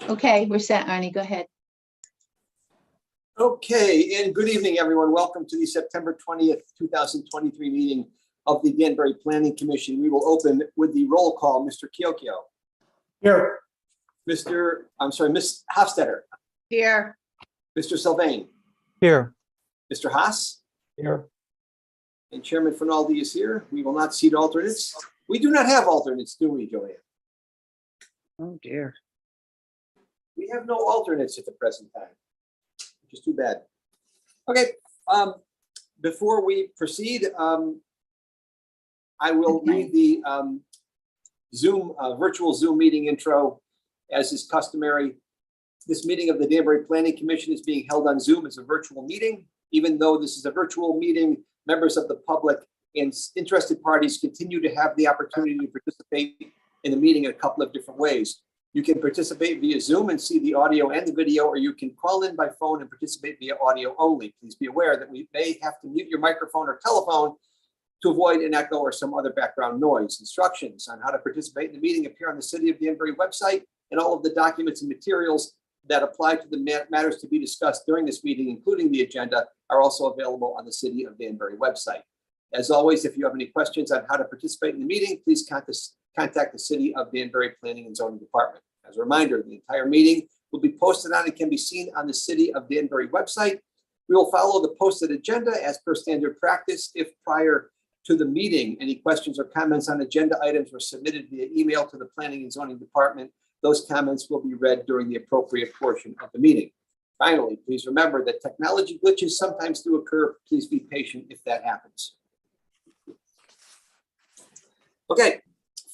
Okay, we're set, Arnie, go ahead. Okay, and good evening, everyone. Welcome to the September 20th, 2023 meeting of the Danbury Planning Commission. We will open with the roll call. Mr. Kiokio. Here. Ms. Hofstetter. Here. Mr. Sylvain. Here. Mr. Haas. Here. And Chairman Finaldi is here. We will not seat alternates. We do not have alternates, do we, Joanne? Oh, dear. We have no alternates at the present time, which is too bad. Okay, before we proceed, I will read the virtual Zoom meeting intro as is customary. This meeting of the Danbury Planning Commission is being held on Zoom as a virtual meeting. Even though this is a virtual meeting, members of the public and interested parties continue to have the opportunity to participate in the meeting in a couple of different ways. You can participate via Zoom and see the audio and the video, or you can call in by phone and participate via audio only. Please be aware that we may have to mute your microphone or telephone to avoid an echo or some other background noise. Instructions on how to participate in the meeting appear on the City of Danbury website, and all of the documents and materials that apply to the matters to be discussed during this meeting, including the agenda, are also available on the City of Danbury website. As always, if you have any questions on how to participate in the meeting, please contact the City of Danbury Planning and Zoning Department. As a reminder, the entire meeting will be posted on and can be seen on the City of Danbury website. We will follow the posted agenda as per standard practice. If prior to the meeting, any questions or comments on agenda items were submitted via email to the Planning and Zoning Department, those comments will be read during the appropriate portion of the meeting. Finally, please remember that technology glitches sometimes do occur. Please be patient if that happens. Okay.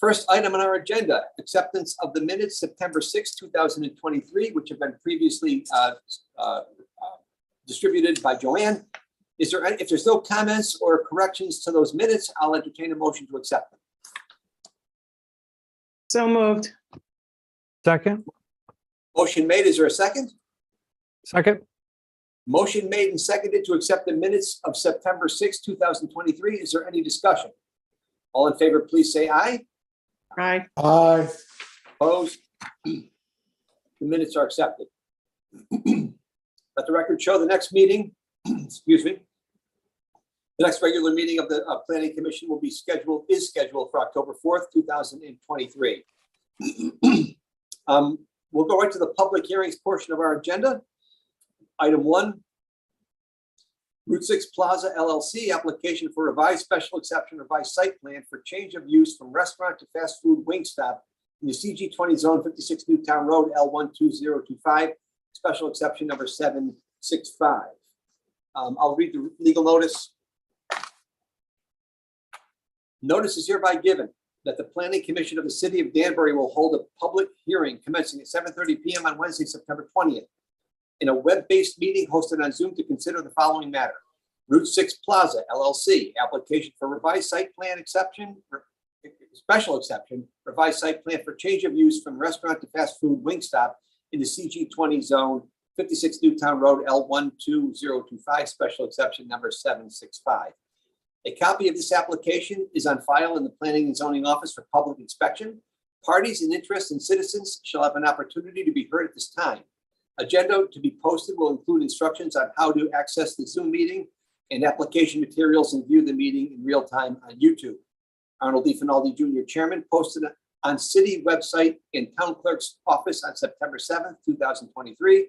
First item on our agenda, acceptance of the minutes September 6, 2023, which have been previously distributed by Joanne. If there's no comments or corrections to those minutes, I'll entertain a motion to accept them. So moved. Second. Motion made. Is there a second? Second. Motion made and seconded to accept the minutes of September 6, 2023. Is there any discussion? All in favor, please say aye. Aye. Aye. Opposed? The minutes are accepted. Let the record show the next meeting, excuse me, the next regular meeting of the Planning Commission is scheduled for October 4th, 2023. We'll go right to the public hearings portion of our agenda. Item 1, Route 6 Plaza LLC application for revised special exception revised site plan for change of use from restaurant to fast food Wingstop in the CG20 zone, 56 Newtown Road, L12025, special exception number 765. I'll read the legal notice. Notice is hereby given that the Planning Commission of the City of Danbury will hold a public hearing commencing at 7:30 p.m. on Wednesday, September 20th. In a web-based meeting hosted on Zoom to consider the following matter. Route 6 Plaza LLC, application for revised site plan exception, special exception, revised site plan for change of use from restaurant to fast food Wingstop in the CG20 zone, 56 Newtown Road, L12025, special exception number 765. A copy of this application is on file in the Planning and Zoning Office for public inspection. Parties in interest and citizens shall have an opportunity to be heard at this time. Agenda to be posted will include instructions on how to access the Zoom meeting and application materials and view the meeting in real time on YouTube. Arnold D. Finaldi Jr., Chairman, posted on City website and Town Clerk's office on September 7th, 2023.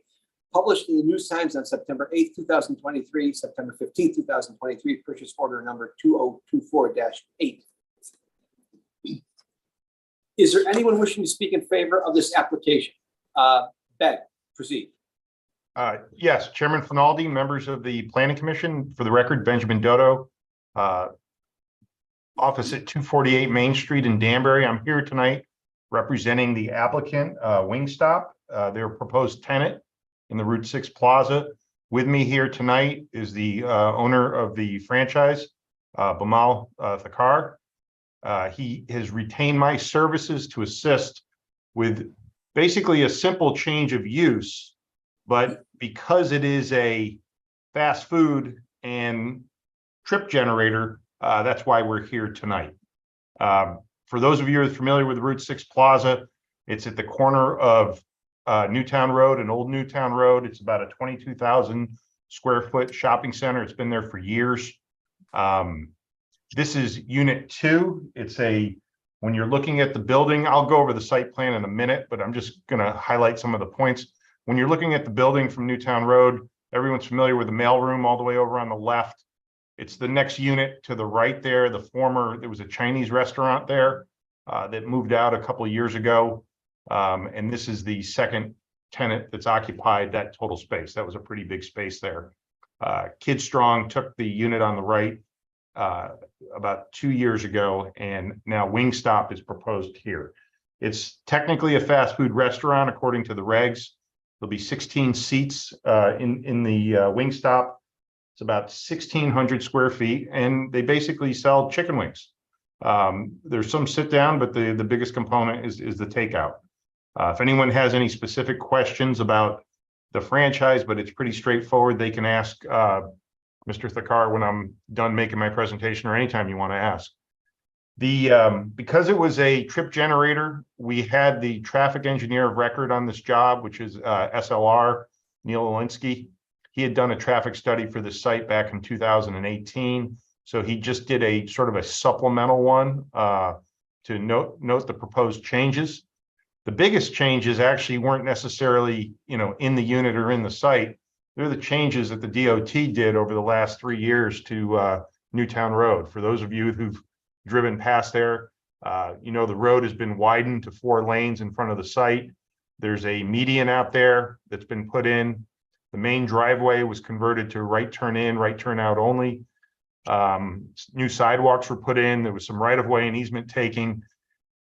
Published in the News Times on September 8th, 2023, September 15th, 2023, purchase order number 2024-8. Is there anyone wishing to speak in favor of this application? Ben, proceed. Yes, Chairman Finaldi, members of the Planning Commission, for the record, Benjamin Dodo, office at 248 Main Street in Danbury. I'm here tonight representing the applicant, Wingstop, their proposed tenant in the Route 6 Plaza. With me here tonight is the owner of the franchise, Bimal Thakar. He has retained my services to assist with basically a simple change of use, but because it is a fast food and trip generator, that's why we're here tonight. For those of you who are familiar with Route 6 Plaza, it's at the corner of Newtown Road and Old Newtown Road. It's about a 22,000 square foot shopping center. It's been there for years. This is Unit 2. When you're looking at the building, I'll go over the site plan in a minute, but I'm just going to highlight some of the points. When you're looking at the building from Newtown Road, everyone's familiar with the mailroom all the way over on the left. It's the next unit to the right there. There was a Chinese restaurant there that moved out a couple of years ago. And this is the second tenant that's occupied that total space. That was a pretty big space there. Kidstrong took the unit on the right about 2 years ago, and now Wingstop is proposed here. It's technically a fast food restaurant according to the regs. There'll be 16 seats in the Wingstop. It's about 1,600 square feet, and they basically sell chicken wings. There's some sit down, but the biggest component is the takeout. If anyone has any specific questions about the franchise, but it's pretty straightforward, they can ask Mr. Thakar when I'm done making my presentation, or anytime you want to ask. Because it was a trip generator, we had the traffic engineer of record on this job, which is SLR, Neil Olinsky. He had done a traffic study for this site back in 2018. So he just did a sort of a supplemental one to note the proposed changes. The biggest changes actually weren't necessarily, in the unit or in the site. They're the changes that the DOT did over the last 3 years to Newtown Road. For those of you who've driven past there, the road has been widened to 4 lanes in front of the site. There's a median out there that's been put in. The main driveway was converted to right turn in, right turn out only. New sidewalks were put in. There was some right-of-way and easement taking.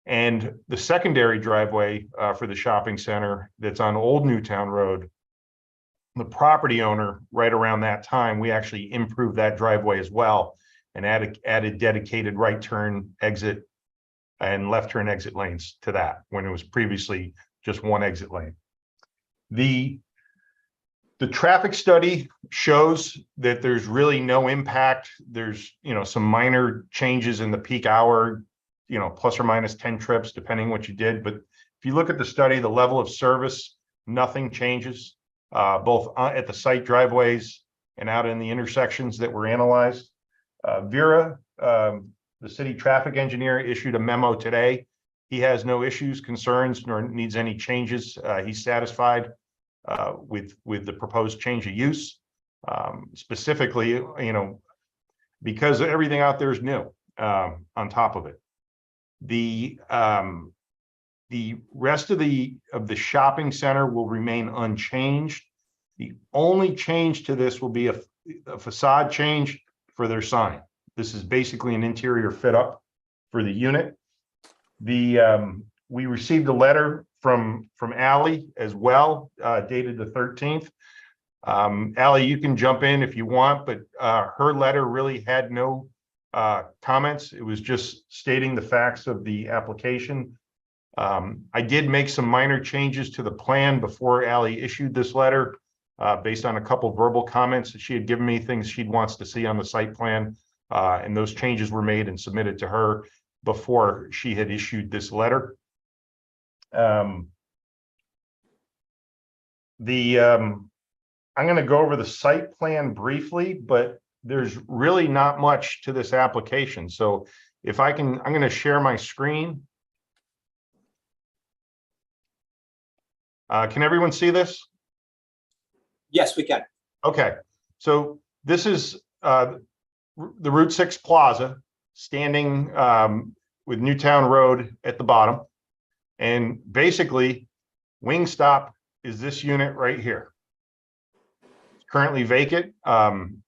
And the secondary driveway for the shopping center that's on Old Newtown Road, the property owner, right around that time, we actually improved that driveway as well and added dedicated right turn exit and left turn exit lanes to that, when it was previously just one exit lane. The traffic study shows that there's really no impact. There's, some minor changes in the peak hour, plus or minus 10 trips, depending what you did. But if you look at the study, the level of service, nothing changes, both at the site driveways and out in the intersections that were analyzed. Vera, the city traffic engineer, issued a memo today. He has no issues, concerns, nor needs any changes. He's satisfied with the proposed change of use. Specifically, because everything out there is new on top of it. The rest of the shopping center will remain unchanged. The only change to this will be a facade change for their sign. This is basically an interior fit up for the unit. We received a letter from Allie as well, dated the 13th. Allie, you can jump in if you want, but her letter really had no comments. It was just stating the facts of the application. I did make some minor changes to the plan before Allie issued this letter, based on a couple verbal comments that she had given me, things she wants to see on the site plan. And those changes were made and submitted to her before she had issued this letter. I'm going to go over the site plan briefly, but there's really not much to this application. So if I can, I'm going to share my screen. Can everyone see this? Yes, we can. Okay, so this is the Route 6 Plaza standing with Newtown Road at the bottom. And basically, Wingstop is this unit right here. It's currently vacant, and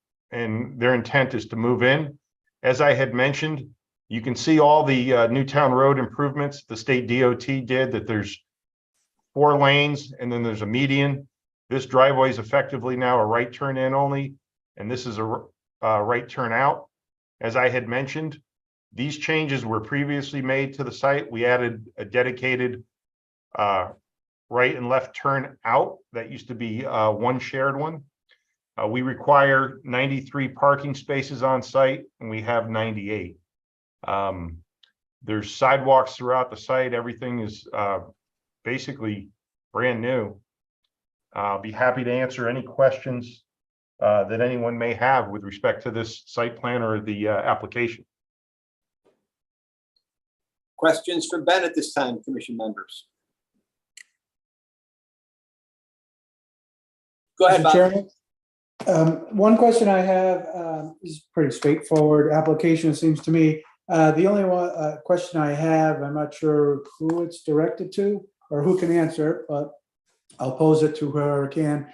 their intent is to move in. As I had mentioned, you can see all the Newtown Road improvements the state DOT did, that there's 4 lanes and then there's a median. This driveway is effectively now a right turn in only, and this is a right turn out. As I had mentioned, these changes were previously made to the site. We added a dedicated right and left turn out. That used to be one shared one. We require 93 parking spaces on site, and we have 98. There's sidewalks throughout the site. Everything is basically brand new. I'll be happy to answer any questions that anyone may have with respect to this site plan or the application. Questions for Ben at this time, commission members? Go ahead, Mr. Bob. Chairman, one question I have is pretty straightforward application, it seems to me. The only one question I have, I'm not sure who it's directed to or who can answer it, but I'll pose it to whoever can.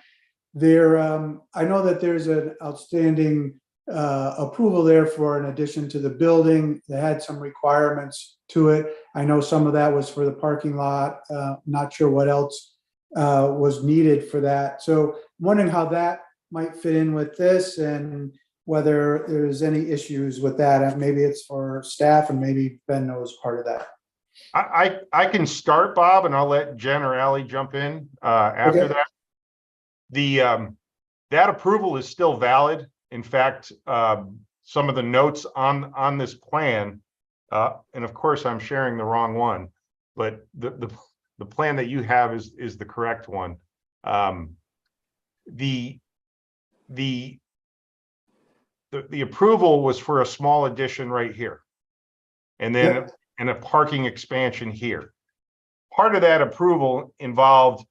I know that there's an outstanding approval there for an addition to the building that had some requirements to it. I know some of that was for the parking lot. Not sure what else was needed for that. So I'm wondering how that might fit in with this and whether there's any issues with that. And maybe it's for staff and maybe Ben knows part of that. I can start, Bob, and I'll let Jen or Ally jump in after Okay. that. That approval is still valid. In fact, some of the notes on this plan, and of course I'm sharing the wrong one, but the plan that you have is the correct one. The approval was for a small addition right here, and then Yep. and a parking expansion here. Part of that approval involved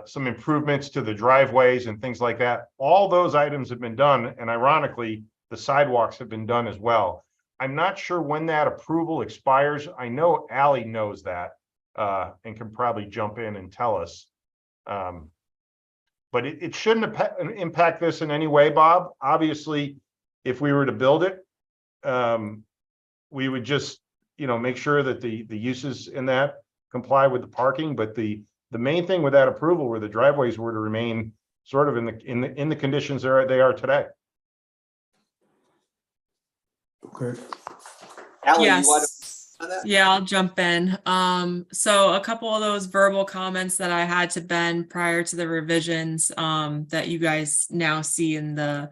some improvements to the driveways and things like that. All those items have been done, and ironically, the sidewalks have been done as well. I'm not sure when that approval expires. I know Ally knows that and can probably jump in and tell us. But it shouldn't impact this in any way, Bob. Obviously, if we were to build it, we would just, make sure that the uses in that comply with the parking. But the main thing with that approval were the driveways were to remain sort of in the conditions they are today. Okay. Ally, Yes. you want to on that? Yeah, I'll jump in. So a couple of those verbal comments that I had to Ben prior to the revisions that you guys now see in the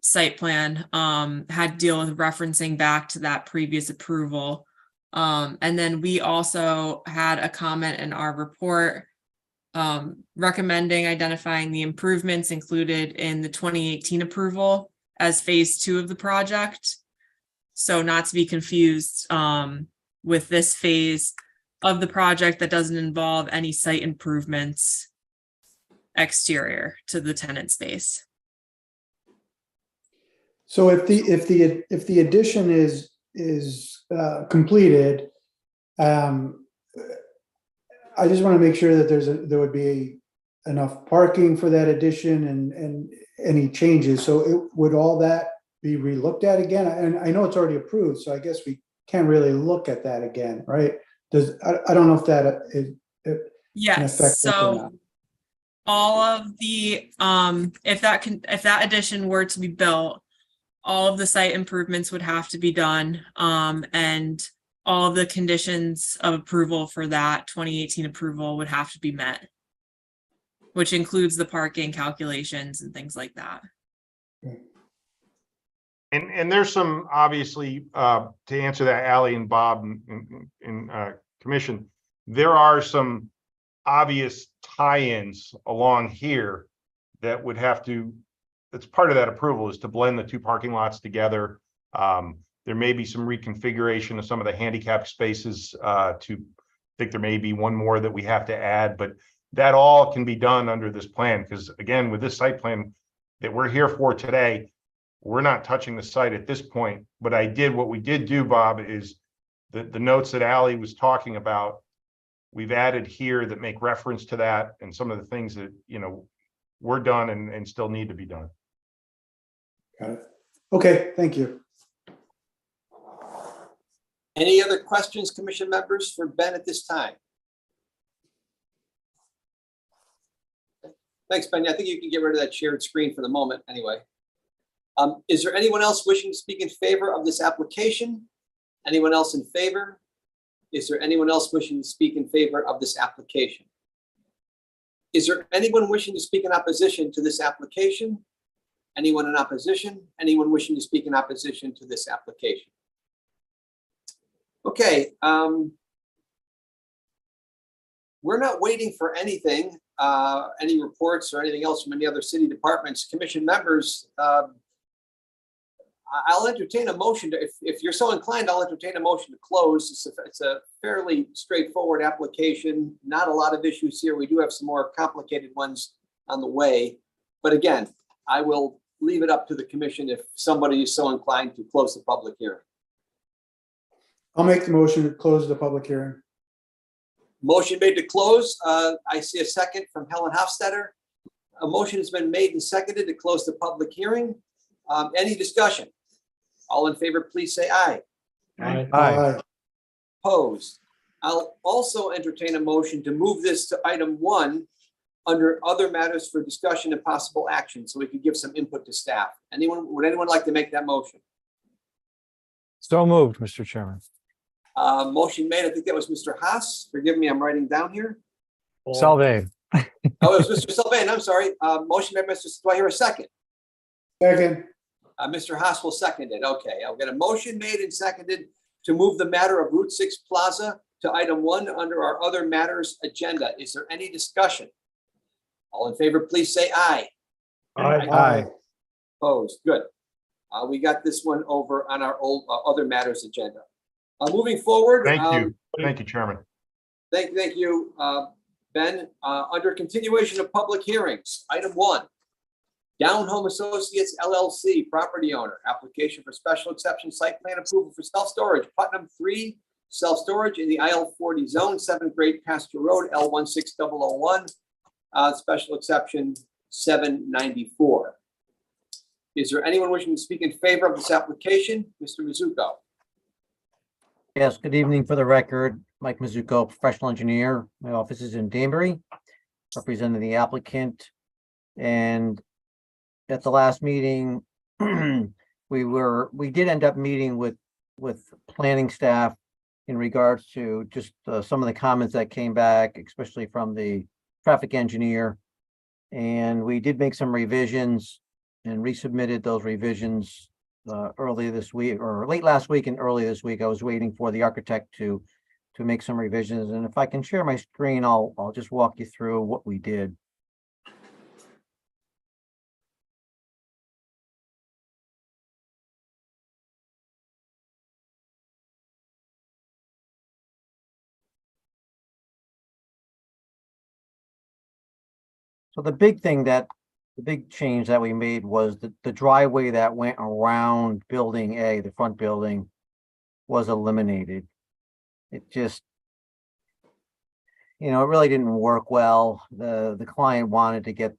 site plan had to deal with referencing back to that previous approval. And then we also had a comment in our report recommending identifying the improvements included in the 2018 approval as phase 2 of the project. So not to be confused with this phase of the project that doesn't involve any site improvements exterior to the tenant space. So if the addition is completed, I just want to make sure that there would be enough parking for that addition and any changes. So would all that be relooked at again? And I know it's already approved, so I guess we can't really look at that again, right? I don't know if that is. Yes, affect this or so not. all of the if that addition were to be built, all of the site improvements would have to be done, and all of the conditions of approval for that 2018 approval would have to be met, which includes the parking calculations and things like that. And there's some, obviously, to answer that, Ally and Bob in commission, there are some obvious tie-ins along here that would have to, that's part of that approval, is to blend the two parking lots together. There may be some reconfiguration of some of the handicap spaces I think there may be one more that we have to add, but that all can be done under this plan. Because again, with this site plan that we're here for today, we're not touching the site at this point. But what we did do, Bob, is the notes that Ally was talking about, we've added here that make reference to that and some of the things that, were done and still need to be done. Got it. Okay, thank you. Any other questions, commission members, for Ben at this time? Thanks, Ben. I think you can get rid of that shared screen for the moment anyway. Is there anyone else wishing to speak in favor of this application? Anyone else in favor? Is there anyone else wishing to speak in favor of this application? Is there anyone wishing to speak in opposition to this application? Anyone in opposition? Anyone wishing to speak in opposition to this application? Okay. we're not waiting for anything, any reports or anything else from any other city departments, commission members. I'll entertain a motion to, if you're so inclined, I'll entertain a motion to close. It's a fairly straightforward application, not a lot of issues here. We do have some more complicated ones on the way. But again, I will leave it up to the commission if somebody is so inclined to close the public hearing. I'll make the motion to close the public hearing. Motion made to close. I see a second from Helen Hofstadter. A motion has been made and seconded to close the public hearing. Any discussion? All in favor, please say aye. Aye. Opposed? I'll also entertain a motion to move this to item 1 under other matters for discussion and possible action, so we could give some input to staff. Would anyone like to make that motion? So moved, Mr. Chairman. Motion made, I think that was Mr. Haas. Forgive me, I'm writing down here. Salve. Oh, it was Mr. Sylvain, I'm sorry. Motion made, do I hear a second? Second. Mr. Haas will second it. Okay, I'll get a motion made and seconded to move the matter of Route 6 Plaza to item 1 under our other matters agenda. Is there any discussion? All in favor, please say aye. Aye. Opposed? Good. We got this one over on our old other matters agenda. Moving forward. Thank you. Thank you, Chairman. Thank you, Ben. Under continuation of public hearings, item 1. Down Home Associates LLC, property owner, application for special exception site plan approval for self-storage, Putnam 3, self-storage in the IL40 zone, 7th grade Pasture Road, L16001, special exception 794. Is there anyone wishing to speak in favor of this application? Mr. Mizuko. Yes, good evening. For the record, Mike Mizuko, professional engineer. My office is in Danbury, representing the applicant. And at the last meeting, we did end up meeting with planning staff in regards to just some of the comments that came back, especially from the traffic engineer. And we did make some revisions and resubmitted those revisions earlier this week, or late last week and early this week. I was waiting for the architect to make some revisions. And if I can share my screen, I'll just walk you through what we did. So the big change that we made was the driveway that went around building A, the front building, was eliminated. It just, it really didn't work well. The client wanted to get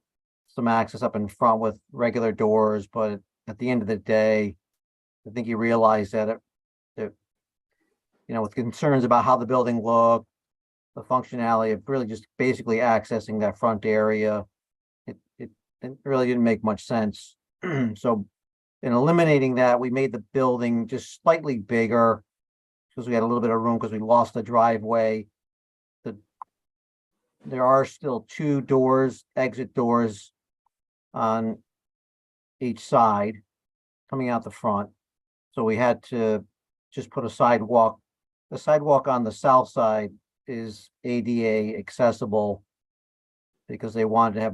some access up in front with regular doors, but at the end of the day, I think he realized that with concerns about how the building looked, the functionality of really just basically accessing that front area, it really didn't make much sense. So in eliminating that, we made the building just slightly bigger because we had a little bit of room because we lost the driveway. There are still 2 doors, exit doors on each side coming out the front. So we had to just put a sidewalk. The sidewalk on the south side is ADA accessible because they wanted to have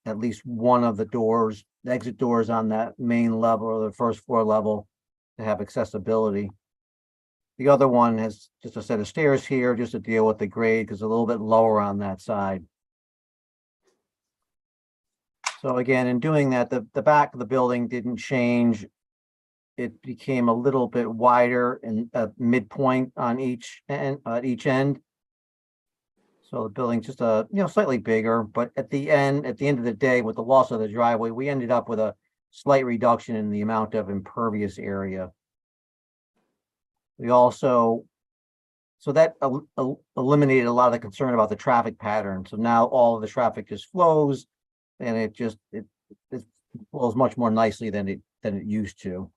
at least one of the doors, the exit doors on that main level or the first floor level to have accessibility. The other one has just a set of stairs here just to deal with the grade because a little bit lower on that side. So again, in doing that, the back of the building didn't change. It became a little bit wider and a midpoint on each end. So the building's just slightly bigger, but at the end of the day, with the loss of the driveway, we ended up with a slight reduction in the amount of impervious area. We also, so that eliminated a lot of the concern about the traffic pattern. So now all of the traffic just flows, and it flows much more nicely than it used to.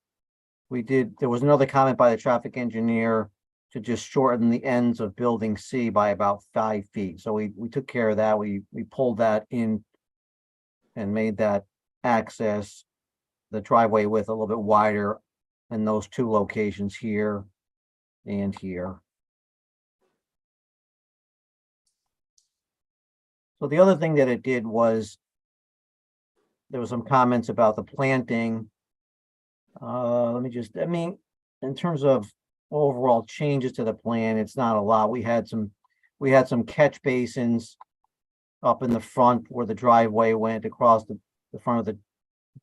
There was another comment by the traffic engineer to just shorten the ends of building C by about 5 feet. So we took care of that. We pulled that in and made that access, the driveway width, a little bit wider in those 2 locations here and here. So the other thing that it did was there was some comments about the planting. Let me just, I mean, in terms of overall changes to the plan, it's not a lot. We had some catch basins up in the front where the driveway went across the front of the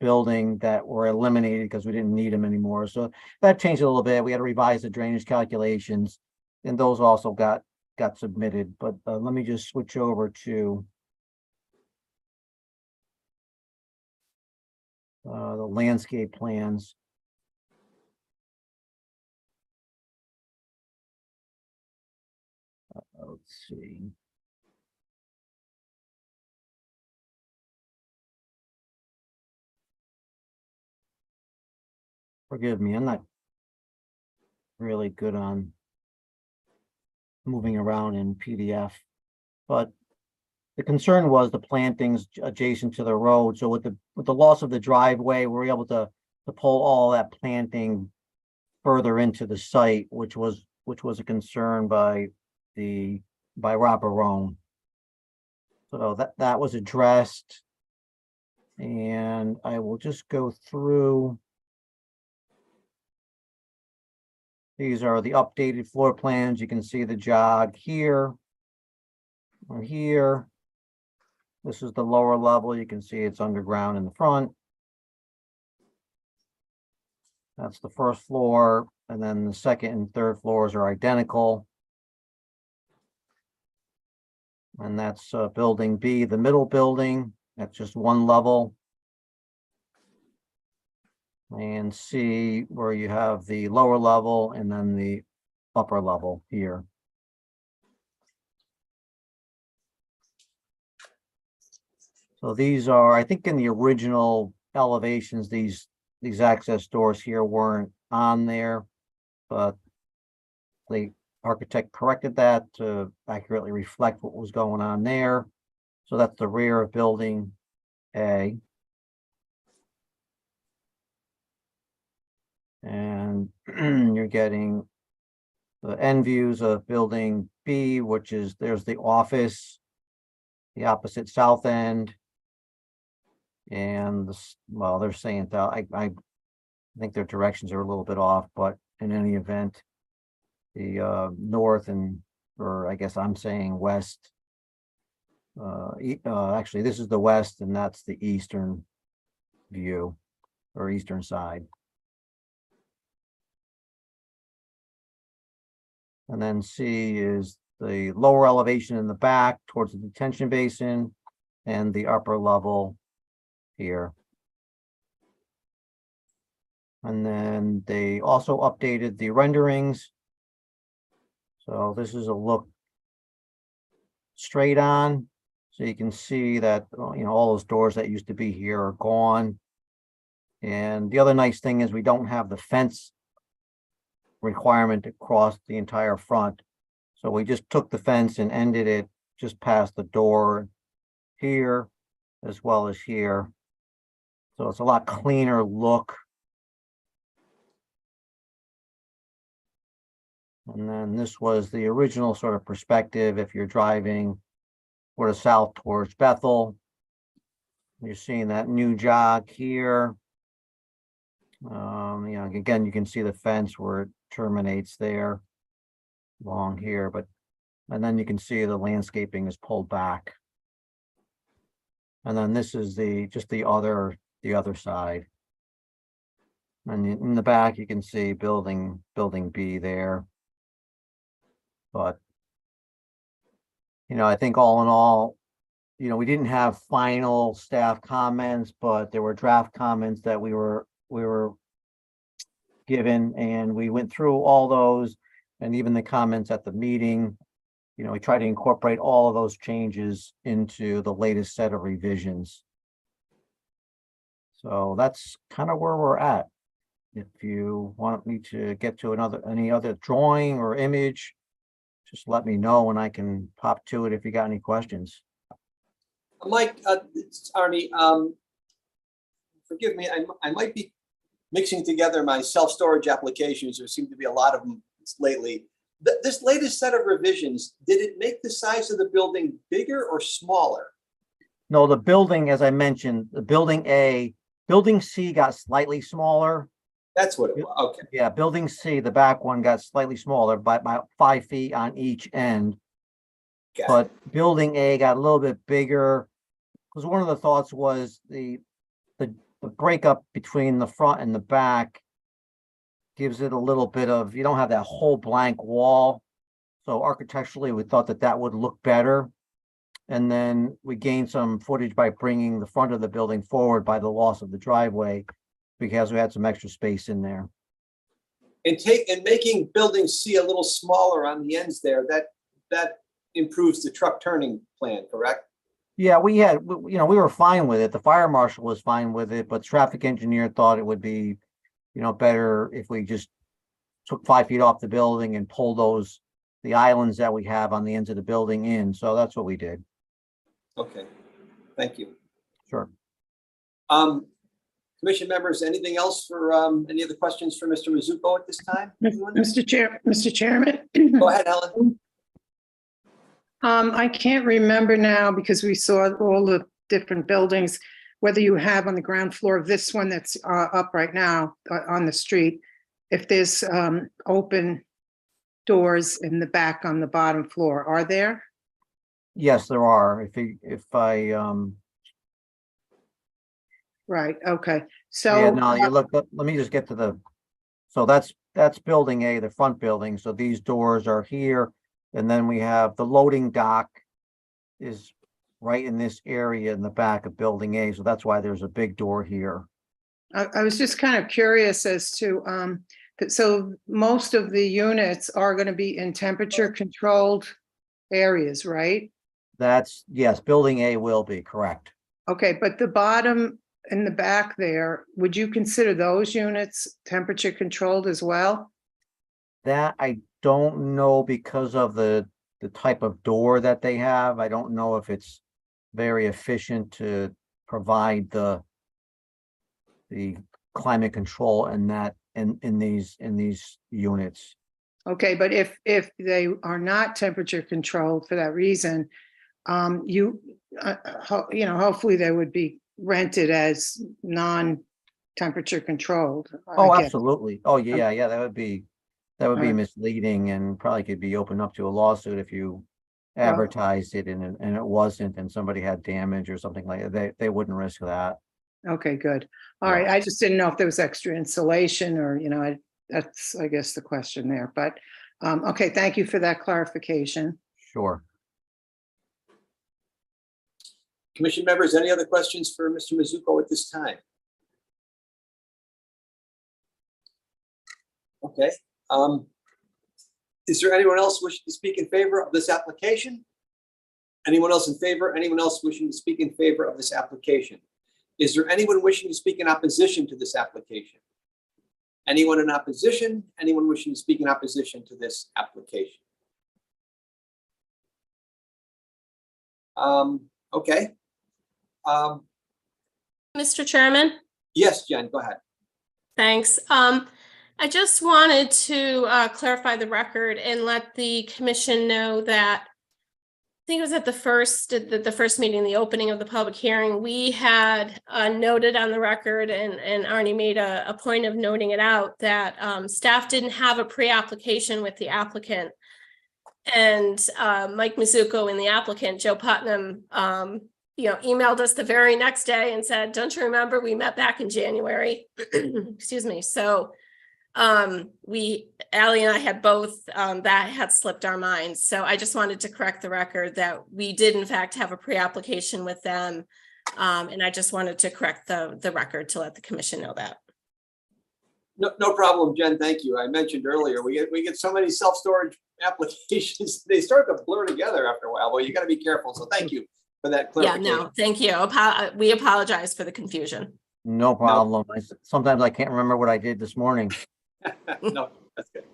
building that were eliminated because we didn't need them anymore. So that changed a little bit. We had to revise the drainage calculations, and those also got submitted. But let me just switch over to the landscape plans. Let's see. Forgive me, I'm not really good on moving around in PDF, but the concern was the plantings adjacent to the road. So with the loss of the driveway, we were able to pull all that planting further into the site, which was a concern by Rob Barone. So that was addressed. And I will just go through. These are the updated floor plans. You can see the jog here or here. This is the lower level. You can see it's underground in the front. That's the first floor, and then the second and third floors are identical. And that's building B, the middle building. That's just one level. And C, where you have the lower level and then the upper level here. So these are, I think in the original elevations, these access doors here weren't on there, but the architect corrected that to accurately reflect what was going on there. So that's the rear of building A. And you're getting the end views of building B, which is, there's the office, the opposite south end. And this, well, they're saying that I think their directions are a little bit off, but in any event, the north and, or I guess I'm saying west. Actually, this is the west and that's the eastern view or eastern side. And then C is the lower elevation in the back towards the detention basin and the upper level here. And then they also updated the renderings. So this is a look straight on. So you can see that, you know, all those doors that used to be here are gone. And the other nice thing is we don't have the fence requirement across the entire front. So we just took the fence and ended it just past the door here as well as here. So it's a lot cleaner look. And then this was the original sort of perspective. If you're driving toward the south towards Bethel, you're seeing that new jog here. You know, again, you can see the fence where it terminates there along here, but, and then you can see the landscaping is pulled back. And then this is just the other side. And in the back, you can see building B there. But, you know, I think all in all, you know, we didn't have final staff comments, but there were draft comments that we were given, and we went through all those, and even the comments at the meeting. You know, we tried to incorporate all of those changes into the latest set of revisions. So that's kind of where we're at. If you want me to get to any other drawing or image, just let me know and I can pop to it if you got any questions. Mike, it's Arnie, forgive me, I might be mixing together my self-storage applications. There seem to be a lot of them lately. This latest set of revisions, did it make the size of the building bigger or smaller? No, the building, as I mentioned, the building C got slightly smaller. That's what it was. Okay. Yeah, building C, the back one got slightly smaller by about 5 feet on each end. Got it. But building A got a little bit bigger. Because one of the thoughts was the breakup between the front and the back gives it a little bit of, you don't have that whole blank wall. So architecturally, we thought that would look better. And then we gained some footage by bringing the front of the building forward by the loss of the driveway, because we had some extra space in there. And making building C a little smaller on the ends there, that improves the truck turning plan, correct? Yeah, we were fine with it. The fire marshal was fine with it, but traffic engineer thought it would be, better if we just took 5 feet off the building and pulled the islands that we have on the ends of the building in. So that's what we did. Okay, thank you. Sure. Commission members, anything else for, any other questions for Mr. Mizuko at this time? Anyone? Mr. Chairman. Go ahead, Helen. I can't remember now because we saw all the different buildings, whether you have on the ground floor of this one that's up right now on the street, if there's open doors in the back on the bottom floor, are there? Yes, there are. Right, okay. Yeah, So, no, you look, let me just get to so that's building A, the front building. So these doors are here. And then we have the loading dock is right in this area in the back of building A. So that's why there's a big door here. I was just kind of curious as to, so most of the units are going to be in temperature controlled areas, right? Yes, building A will be correct. Okay, but the bottom in the back there, would you consider those units temperature controlled as well? That I don't know because of the type of door that they have. I don't know if it's very efficient to provide the climate control and that in these units. Okay, but if they are not temperature controlled for that reason, hopefully they would be rented as non-temperature controlled. Oh, I guess. absolutely. Oh, yeah, that would be misleading and probably could be opened up to a lawsuit if you advertised it and it wasn't, and somebody had damage or something like that. They wouldn't risk that. Okay, good. All right, I just didn't know if there was extra insulation or, that's, I guess, the question there, but, okay, thank you for that clarification. Sure. Commission members, any other questions for Mr. Mizuko at this time? Okay. Is there anyone else wishing to speak in favor of this application? Anyone else in favor? Anyone else wishing to speak in favor of this application? Is there anyone wishing to speak in opposition to this application? Anyone in opposition? Anyone wishing to speak in opposition to this application? Okay. Mr. Chairman, Yes, Jen, go ahead. thanks. I just wanted to clarify the record and let the commission know that I think it was at the first meeting, the opening of the public hearing, we had noted on the record, and Arnie made a point of noting it out, that staff didn't have a pre-application with the applicant. And Mike Mizuko and the applicant, Joe Putnam, emailed us the very next day and said, don't you remember, we met back in January? Excuse me. So Allie and I had both, that had slipped our minds. So I just wanted to correct the record that we did in fact have a pre-application with them. And I just wanted to correct the record to let the commission know that. No problem, Jen. Thank you. I mentioned earlier, we get so many self-storage applications, they start to blur together after a while. Well, you got to be careful. So thank you for that Yeah, clarification. no, thank you. We apologize for the confusion. No problem. Sometimes I can't remember what I did this morning. No, that's good.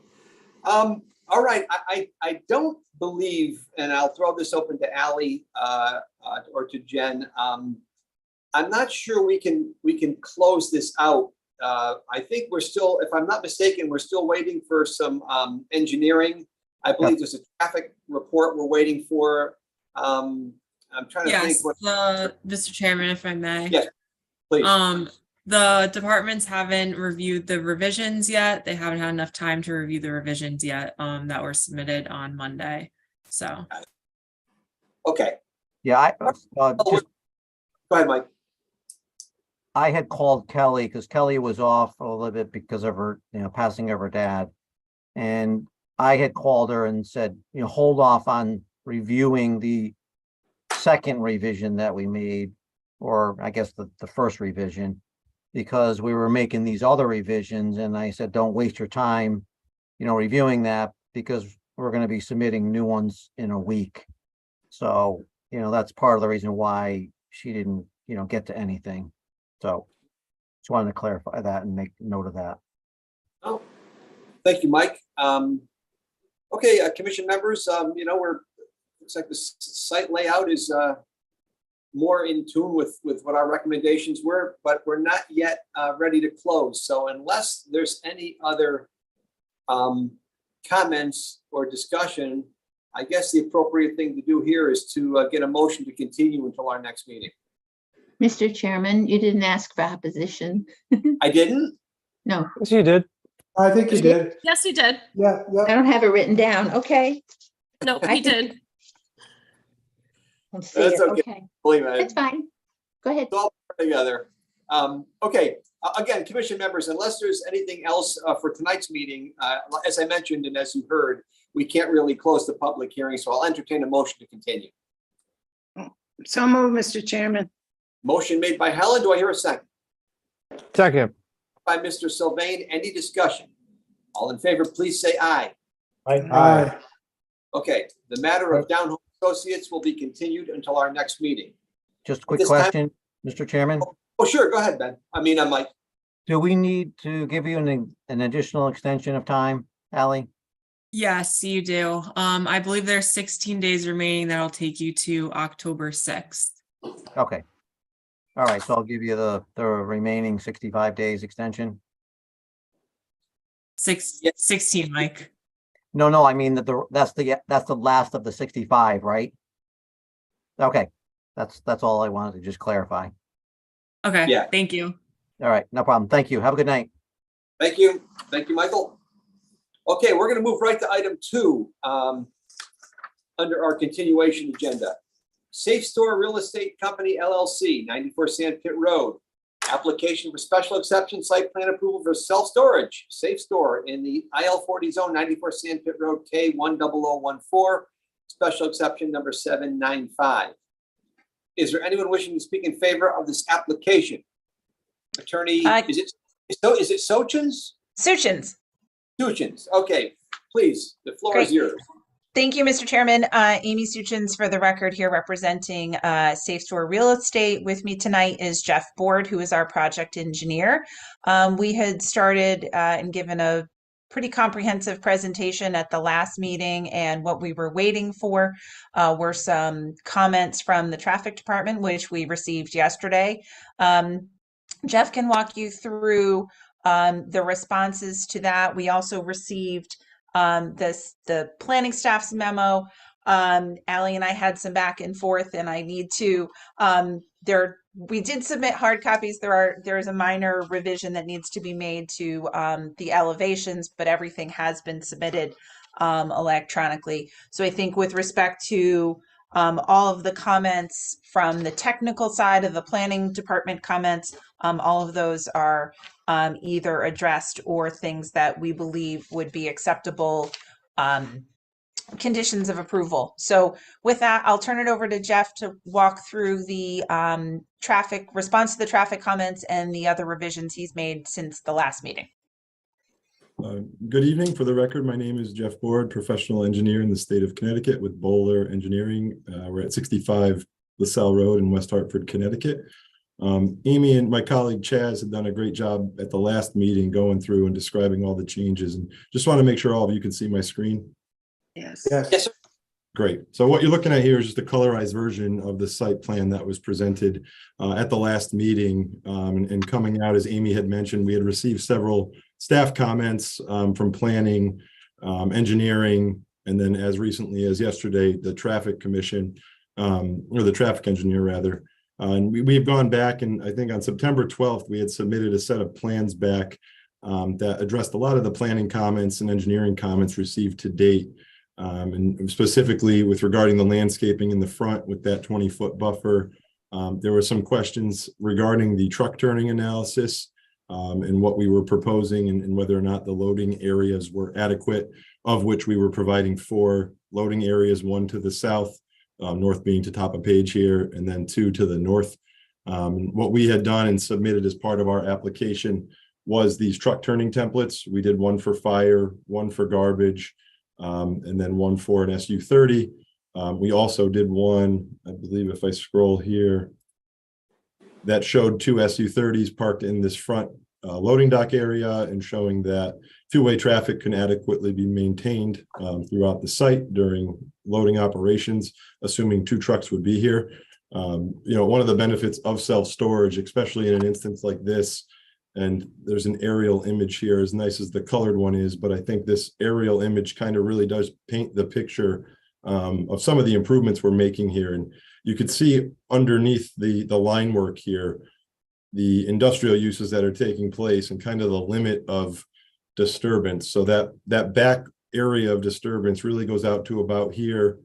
All right, I don't believe, and I'll throw this open to Ally or to Jen. I'm not sure we can close this out. I think we're still, if I'm not mistaken, we're still waiting for some engineering. I believe there's a traffic report we're waiting for. I'm trying to think Yes, what, Mr. Chairman, if I may. Yes. please. The departments haven't reviewed the revisions yet. They haven't had enough time to review the revisions yet, that were submitted on Monday. So, Okay, Yeah, just, go ahead, Mike. I had called Kelly because Kelly was off a little bit because of her, passing of her dad. And I had called her and said, hold off on reviewing the second revision that we made, or I guess the first revision, because we were making these other revisions. And I said, don't waste your time, reviewing that, because we're going to be submitting new ones in a week. So, that's part of the reason why she didn't, get to anything. So just wanted to clarify that and make note of that. Oh, thank you, Mike. Okay, commission members, looks like the site layout is more in tune with what our recommendations were, but we're not yet ready to close. So unless there's any other comments or discussion, I guess the appropriate thing to do here is to get a motion to continue until our next meeting. Mr. Chairman, you didn't ask for opposition. I didn't? No, Yes, you did. I think you did. Yes, you did. Yeah, I yeah. don't have it written down. Okay. No, I he think- did. Let's see That's it. okay. Okay, Believe me, that's fine. Go ahead. it's all together. Okay, again, commission members, unless there's anything else for tonight's meeting, as I mentioned and as you heard, we can't really close the public hearing, so I'll entertain a motion to continue. So move, Mr. Chairman. Motion made by Helen. Do I hear a second? Second. By Mr. Sylvain. Any discussion? All in favor, please say aye. Aye. Okay, the matter of Downhome Associates will be continued until our next meeting. Just a quick This time- question, Mr. Chairman. Oh, sure, go ahead, Ben. I'm Mike. Do we need to give you an additional extension of time, Ally? yes, you do. I believe there's 16 days remaining. That'll take you to October 6th. Okay. All right, so I'll give you the remaining 65 days extension. Yeah. 16, Mike. No, I mean that's the last of the 65, right? Okay, that's all I wanted to just clarify. Okay, Yeah. thank you. All right, no problem. Thank you. Have a good night. Thank you. Thank you, Michael. Okay, we're going to move right to item 2 under our continuation agenda. Safe Store Real Estate Company LLC, 94 Sand Pit Road. Application for special exception site plan approval for self-storage, safe store in the IL 40 zone, 94 Sand Pit Road, K10014, special exception number 795. Is there anyone wishing to speak in favor of this application? Attorney, is it Sochins? Suchins. Suchins, okay, please, the floor is Great. yours. Thank you, Mr. Chairman. Amy Suchins for the record here representing Safe Store Real Estate. With me tonight is Jeff Board, who is our project engineer. We had started and given a pretty comprehensive presentation at the last meeting, and what we were waiting for were some comments from the traffic department, which we received yesterday. Jeff can walk you through the responses to that. We also received the planning staff's memo. Ally and I had some back and forth, and I need to we did submit hard copies. There is a minor revision that needs to be made to the elevations, but everything has been submitted electronically. So I think with respect to all of the comments from the technical side of the planning department comments, all of those are either addressed or things that we believe would be acceptable conditions of approval. So with that, I'll turn it over to Jeff to walk through the traffic response to the traffic comments and the other revisions he's made since the last meeting. Good evening. For the record, my name is Jeff Board, professional engineer in the state of Connecticut with Bowler Engineering. We're at 65 LaSalle Road in West Hartford, Connecticut. Amy and my colleague Chaz have done a great job at the last meeting going through and describing all the changes, and just want to make sure all of you can see my screen. Yes. Yes, sir. Great. So what you're looking at here is just a colorized version of the site plan that was presented at the last meeting. And coming out, as Amy had mentioned, we had received several staff comments from planning, engineering, And then as recently as yesterday, the traffic commission, or the traffic engineer rather, and we've gone back, and I think on September 12th, we had submitted a set of plans back that addressed a lot of the planning comments and engineering comments received to date. And specifically with regarding the landscaping in the front with that 20-foot buffer. There were some questions regarding the truck turning analysis and what we were proposing and whether or not the loading areas were adequate, of which we were providing 4 loading areas, 1 to the south, north being to top of page here, and then 2 to the north. What we had done and submitted as part of our application was these truck turning templates. We did 1 for fire, 1 for garbage, and then 1 for an SU-30. We also did 1, I believe if I scroll here, that showed 2 SU-30s parked in this front loading dock area and showing that two-way traffic can adequately be maintained throughout the site during loading operations, assuming 2 trucks would be here. One of the benefits of self-storage, especially in an instance like this, and there's an aerial image here, as nice as the colored one is, but I think this aerial image kind of really does paint the picture of some of the improvements we're making here. And you could see underneath the line work here, the industrial uses that are taking place and kind of the limit of disturbance. So that back area of disturbance really goes out to about here.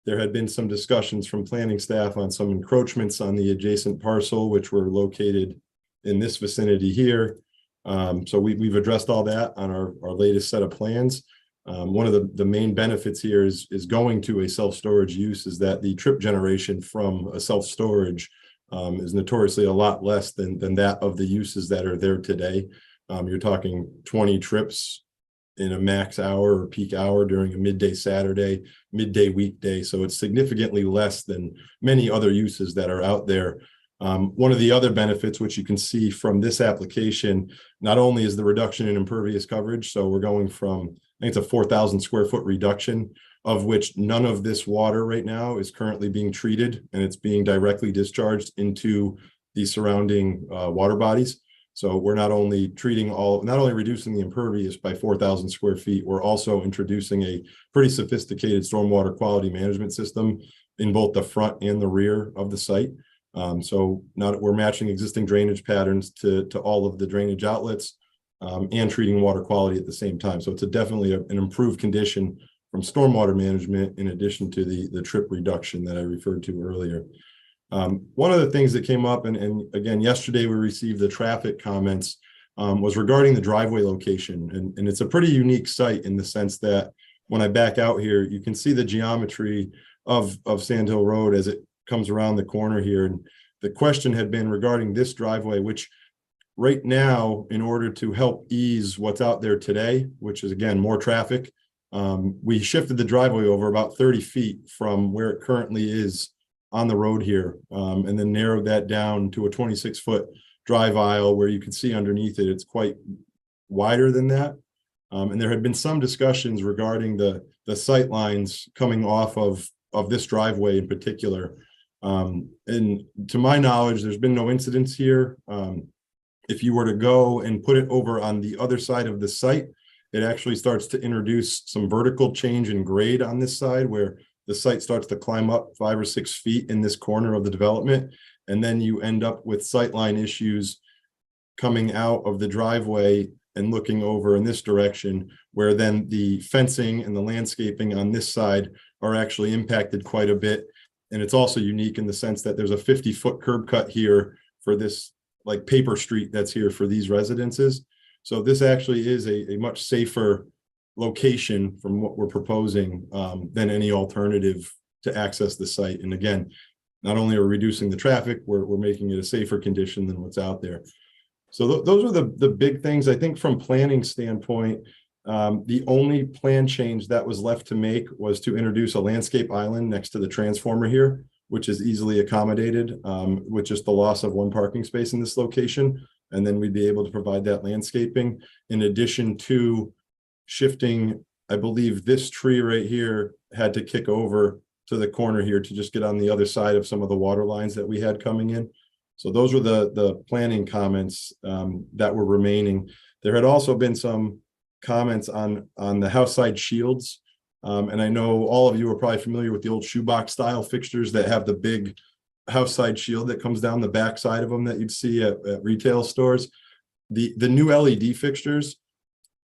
There had been some discussions from planning staff on some encroachments on the adjacent parcel, which were located in this vicinity here. So we've addressed all that on our latest set of plans. One of the main benefits here is going to a self-storage use is that the trip generation from a self-storage is notoriously a lot less than that of the uses that are there today. You're talking 20 trips in a max hour or peak hour during a midday Saturday, midday weekday. So it's significantly less than many other uses that are out there. One of the other benefits, which you can see from this application, not only is the reduction in impervious coverage, so we're going from, I think it's a 4,000 square foot reduction, of which none of this water right now is currently being treated, and it's being directly discharged into the surrounding water bodies. So we're not only reducing the impervious by 4,000 square feet, we're also introducing a pretty sophisticated stormwater quality management system in both the front and the rear of the site. So now that we're matching existing drainage patterns to all of the drainage outlets and treating water quality at the same time. So it's definitely an improved condition from stormwater management in addition to the trip reduction that I referred to earlier. One of the things that came up, and again, yesterday we received the traffic comments, was regarding the driveway location. And it's a pretty unique site in the sense that when I back out here, you can see the geometry of Sand Hill Road as it comes around the corner here. And the question had been regarding this driveway, which right now, in order to help ease what's out there today, which is again, more traffic, we shifted the driveway over about 30 feet from where it currently is on the road here, and then narrowed that down to a 26-foot drive aisle where you can see underneath it, it's quite wider than that. And there had been some discussions regarding the sight lines coming off of this driveway in particular. And to my knowledge, there's been no incidents here. If you were to go and put it over on the other side of the site, it actually starts to introduce some vertical change in grade on this side where the site starts to climb up 5 or 6 feet in this corner of the development. And then you end up with sightline issues coming out of the driveway and looking over in this direction, where then the fencing and the landscaping on this side are actually impacted quite a bit. And it's also unique in the sense that there's a 50-foot curb cut here for this like paper street that's here for these residences. So this actually is a much safer location from what we're proposing than any alternative to access the site. And again, not only are we reducing the traffic, we're making it a safer condition than what's out there. So those are the big things. I think from planning standpoint, the only plan change that was left to make was to introduce a landscape island next to the transformer here, which is easily accommodated with just the loss of 1 parking space in this location. And then we'd be able to provide that landscaping in addition to shifting, I believe this tree right here had to kick over to the corner here to just get on the other side of some of the water lines that we had coming in. So those were the planning comments that were remaining. There had also been some comments on the house side shields. And I know all of you are probably familiar with the old shoebox style fixtures that have the big house side shield that comes down the back side of them that you'd see at retail stores. The new LED fixtures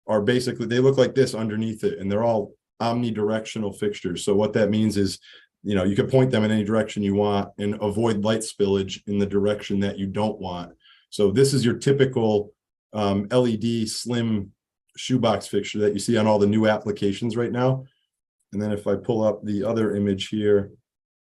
are basically, they look like this underneath it, and they're all omnidirectional fixtures. So what that means is, you can point them in any direction you want and avoid light spillage in the direction that you don't want. So this is your typical LED slim shoebox fixture that you see on all the new applications right now. And then if I pull up the other image here,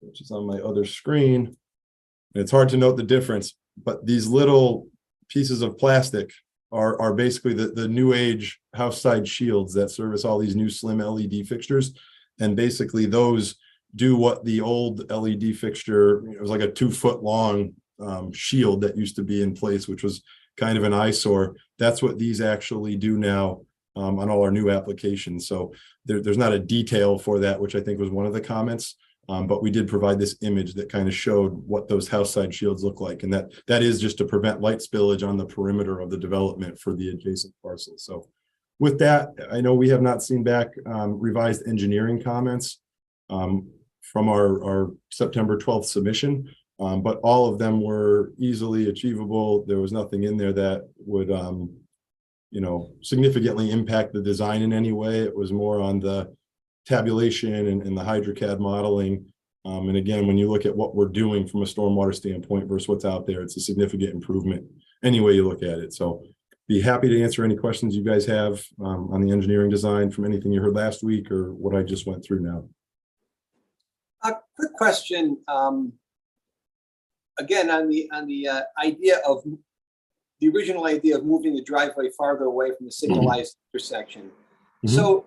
which is on my other screen, and it's hard to note the difference, but these little pieces of plastic are basically the new age house side shields that service all these new slim LED fixtures. And basically those do what the old LED fixture, it was like a 2-foot long shield that used to be in place, which was kind of an eyesore. That's what these actually do now on all our new applications. So there's not a detail for that, which I think was one of the comments. But we did provide this image that kind of showed what those house side shields look like. And that is just to prevent light spillage on the perimeter of the development for the adjacent parcel. So with that, I know we have not seen back revised engineering comments from our September 12th submission, but all of them were easily achievable. There was nothing in there that would, significantly impact the design in any way. It was more on the tabulation and the HydroCAD modeling. And again, when you look at what we're doing from a stormwater standpoint versus what's out there, it's a significant improvement any way you look at it. So be happy to answer any questions you guys have on the engineering design from anything you heard last week or what I just went through now. A quick question, again, on the idea of the original idea of moving the driveway farther away from the signalized intersection. So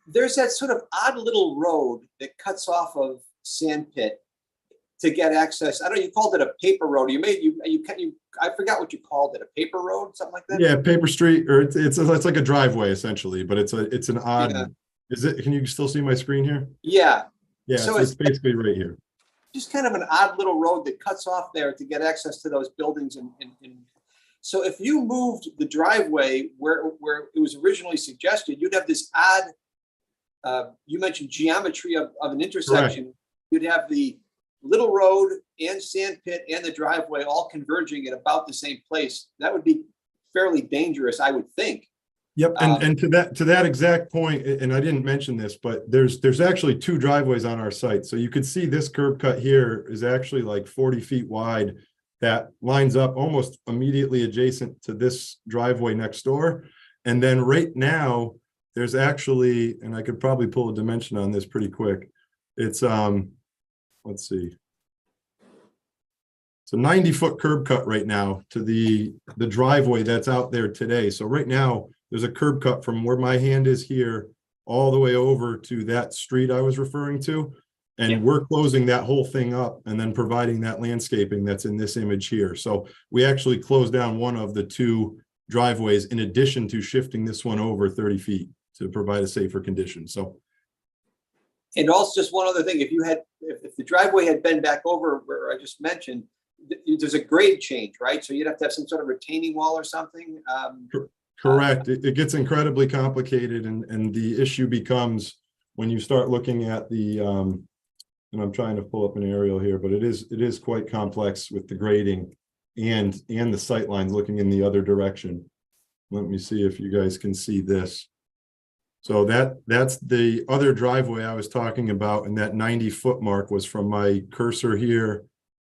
there's that sort of odd little road that cuts off of Sandpit to get access. I don't know, you called it a paper road. I forgot what you called it, a paper road, something like that? Yeah, paper street, or it's like a driveway essentially, but it's an odd, Yeah. Is it, can you still see my screen here? Yeah. Yeah, So so it's basically right here. Just kind of an odd little road that cuts off there to get access to those buildings. And so if you moved the driveway where it was originally suggested, you'd have this odd, you mentioned geometry of an intersection. Correct. You'd have the little road and Sandpit and the driveway all converging at about the same place. That would be fairly dangerous, I would think. Yep, and to that exact point, and I didn't mention this, but there's actually 2 driveways on our site. So you could see this curb cut here is actually like 40 feet wide. That lines up almost immediately adjacent to this driveway next door. And then right now, there's actually, and I could probably pull a dimension on this pretty quick. It's let's see. It's a 90-foot curb cut right now to the driveway that's out there today. So right now, there's a curb cut from where my hand is here all the way over to that street I was referring to. And we're closing that whole thing up and then providing that landscaping that's in this image here. So we actually closed down one of the 2 driveways in addition to shifting this one over 30 feet to provide a safer condition. So. And also just one other thing, if the driveway had been back over where I just mentioned, there's a grade change, right? So you'd have to have some sort of retaining wall or something. Correct. It gets incredibly complicated, and the issue becomes when you start looking at the, and I'm trying to pull up an aerial here, but it is quite complex with the grading and the sight lines looking in the other direction. Let me see if you guys can see this. So that's the other driveway I was talking about, and that 90-foot mark was from my cursor here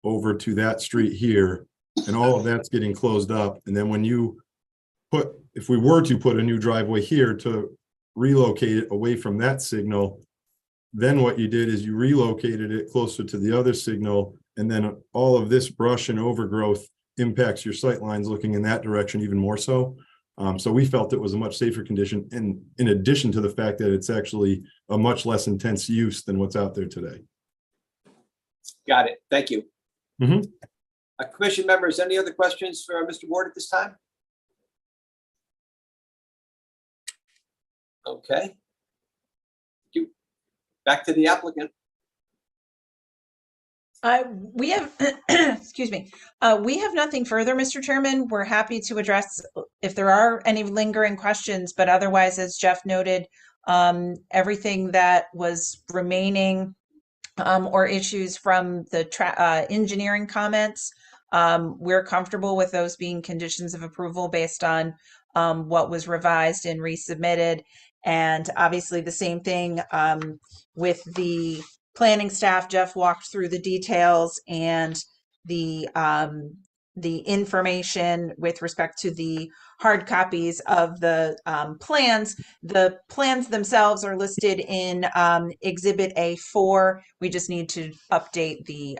over to that street here, and all of that's getting closed up. And then when you if we were to put a new driveway here to relocate it away from that signal, then what you did is you relocated it closer to the other signal, and then all of this brush and overgrowth impacts your sight lines looking in that direction even more so. So we felt it was a much safer condition, and in addition to the fact that it's actually a much less intense use than what's out there today. Got it. Thank you. Commission members, any other questions for Mr. Ward at this time? Okay. Thank you. Back to the applicant. We have, excuse me, we have nothing further, Mr. Chairman. We're happy to address if there are any lingering questions, but otherwise, as Jeff noted, Everything that was remaining or issues from the engineering comments, we're comfortable with those being conditions of approval based on what was revised and resubmitted. And obviously the same thing with the planning staff. Jeff walked through the details and the information with respect to the hard copies of the plans. The plans themselves are listed in Exhibit A4. We just need to update the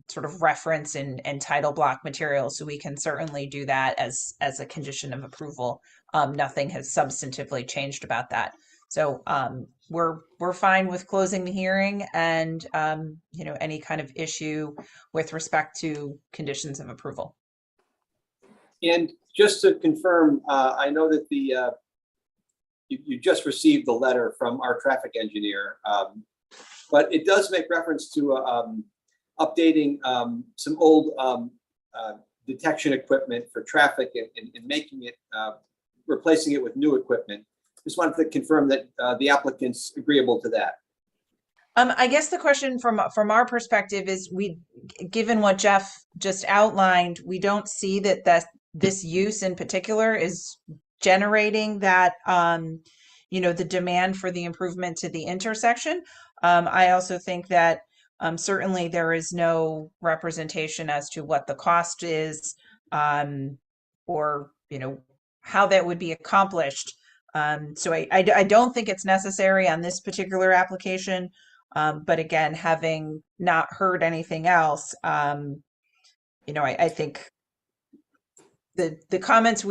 sort of reference and title block material, so we can certainly do that as a condition of approval. Nothing has substantively changed about that. So we're fine with closing the hearing and any kind of issue with respect to conditions of approval. And just to confirm, I know that you just received the letter from our traffic engineer, but it does make reference to updating some old detection equipment for traffic and making it, replacing it with new equipment. Just wanted to confirm that the applicant's agreeable to that. I guess the question from our perspective is, given what Jeff just outlined, we don't see that this use in particular is generating that, the demand for the improvement to the intersection. I also think that certainly there is no representation as to what the cost is, or, how that would be accomplished. So I don't think it's necessary on this particular application. But again, having not heard anything else, I think the comments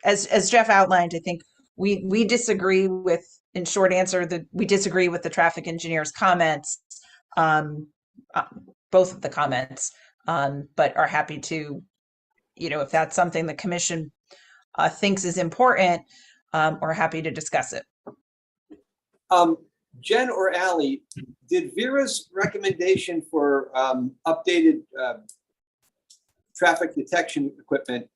as Jeff outlined, I think we disagree with, in short answer, that we disagree with the traffic engineer's comments, both of the comments, but are happy to, if that's something the commission thinks is important, we're happy to discuss it. Jen or Ally, did Vera's recommendation for updated traffic detection equipment,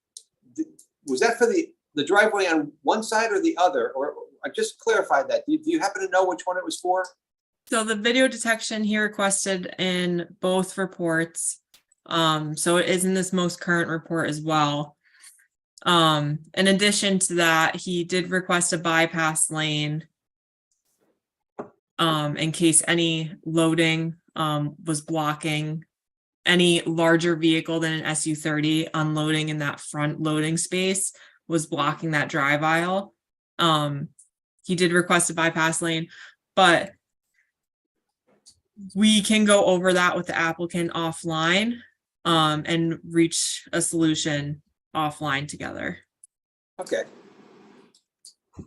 was that for the driveway on one side or the other? Or I just clarified that. Do you happen to know which one it was for? So the video detection he requested in both reports. So it is in this most current report as well. In addition to that, he did request a bypass lane in case any loading was blocking any larger vehicle than an SU-30 unloading in that front loading space was blocking that drive aisle. He did request a bypass lane, but we can go over that with the applicant offline and reach a solution offline together. Okay.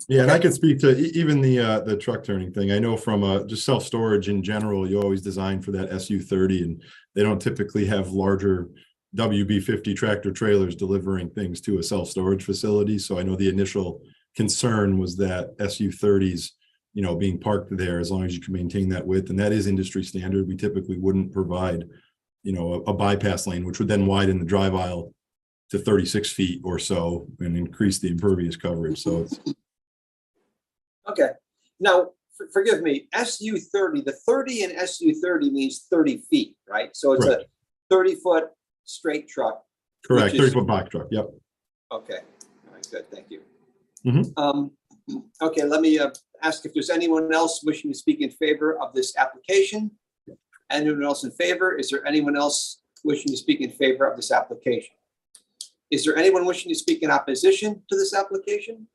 Yeah, and I could speak to even the truck turning thing. I know from just self-storage in general, you always design for that SU-30, and they don't typically have larger WB-50 tractor trailers delivering things to a self-storage facility. So I know the initial concern was that SU-30s, being parked there, as long as you can maintain that width, and that is industry standard. We typically wouldn't provide, a bypass lane, which would then widen the drive aisle to 36 feet or so and increase the impervious coverage. So it's Okay. Now, forgive me, SU-30, the 30 in SU-30 means 30 feet, right? So it's correct. a 30-foot straight truck. Correct. Which is- 30-foot box truck. Yep. Okay. All right, good. Thank you. Mhm. Okay, let me ask if there's anyone else wishing to speak in favor of this application. Anyone else in favor? Is there anyone else wishing to speak in favor of this application? Is there anyone wishing to speak in opposition to this application?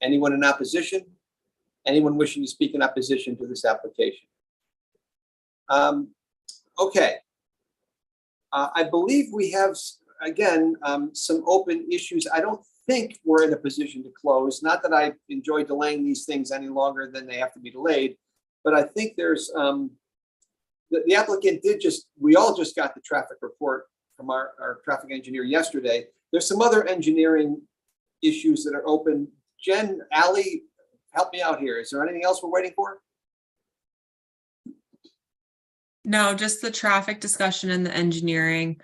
Anyone in opposition? Anyone wishing to speak in opposition to this application? Okay. I believe we have, again, some open issues. I don't think we're in a position to close. Not that I enjoy delaying these things any longer than they have to be delayed, but I think there's, the applicant we all just got the traffic report from our traffic engineer yesterday. There's some other engineering issues that are open. Jen, Ally, help me out here. Is there anything else we're waiting for? No, just the traffic discussion and the engineering.